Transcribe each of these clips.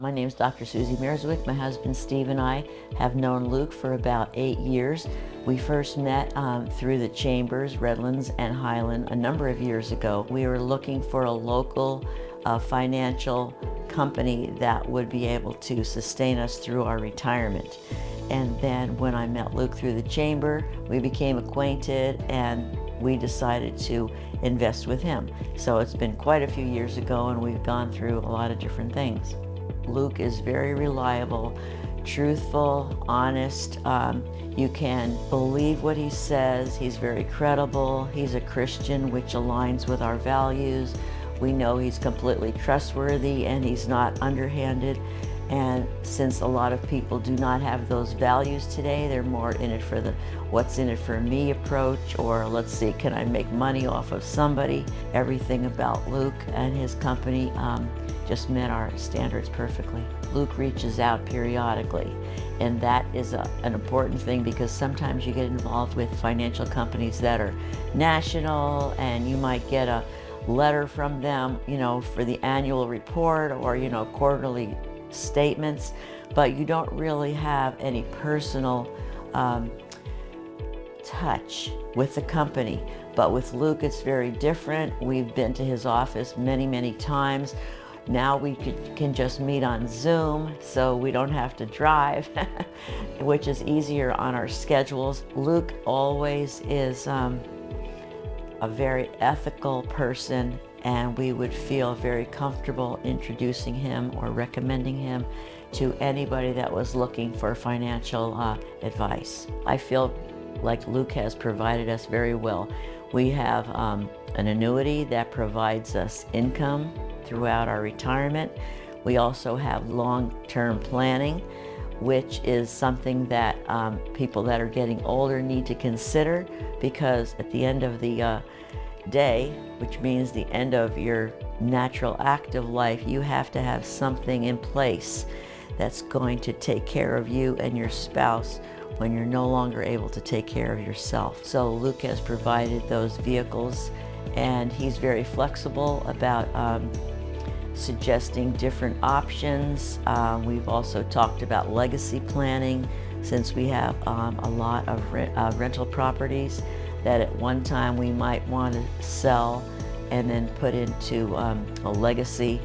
My name is Dr. Suzie Mierzwick. My husband Steve and I have known Luke for about 8 years. We first met through the Chambers, Redlands and Highland a number of years ago. We were looking for a local financial company that would be able to sustain us through our retirement. And then when I met Luke through the Chamber, we became acquainted and we decided to invest with him. So it's been quite a few years ago and we've gone through a lot of different things. Luke is very reliable, truthful, honest. You can believe what he says. He's very credible. He's a Christian, which aligns with our values. We know he's completely trustworthy and he's not underhanded. And since a lot of people do not have those values today, they're more in it for the what's in it for me approach, or let's see, can I make money off of somebody? Everything about Luke and his company just met our standards perfectly. Luke reaches out periodically, and that is an important thing because sometimes you get involved with financial companies that are national and you might get a letter from them, for the annual report or, quarterly statements, but you don't really have any personal touch with the company. But with Luke, it's very different. We've been to his office many, many times. Now we can just meet on Zoom, so we don't have to drive, which is easier on our schedules. Luke always is a very ethical person, and we would feel very comfortable introducing him or recommending him to anybody that was looking for financial advice. I feel like Luke has provided us very well. We have an annuity that provides us income throughout our retirement. We also have long-term planning, which is something that people that are getting older need to consider, because at the end of the day, which means the end of your natural active life, you have to have something in place that's going to take care of you and your spouse when you're no longer able to take care of yourself. So Luke has provided those vehicles, and he's very flexible about suggesting different options. We've also talked about legacy planning, since we have a lot of rental properties that at one time we might want to sell and then put into a legacy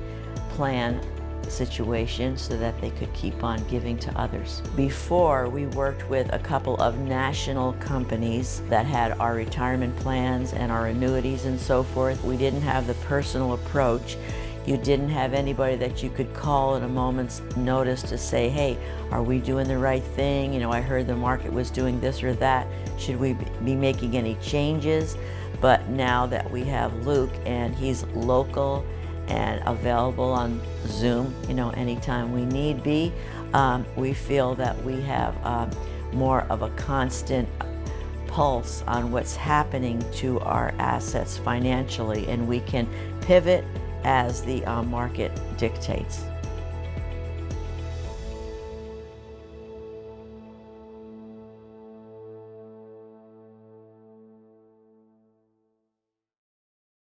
plan situation so that they could keep on giving to others. Before, we worked with a couple of national companies that had our retirement plans and our annuities and so forth. We didn't have the personal approach. You didn't have anybody that you could call at a moment's notice to say, hey, are we doing the right thing? I heard the market was doing this or that. Should we be making any changes? But now that we have Luke and he's local and available on Zoom, anytime we need be, we feel that we have more of a constant pulse on what's happening to our assets financially, and we can pivot as the market dictates.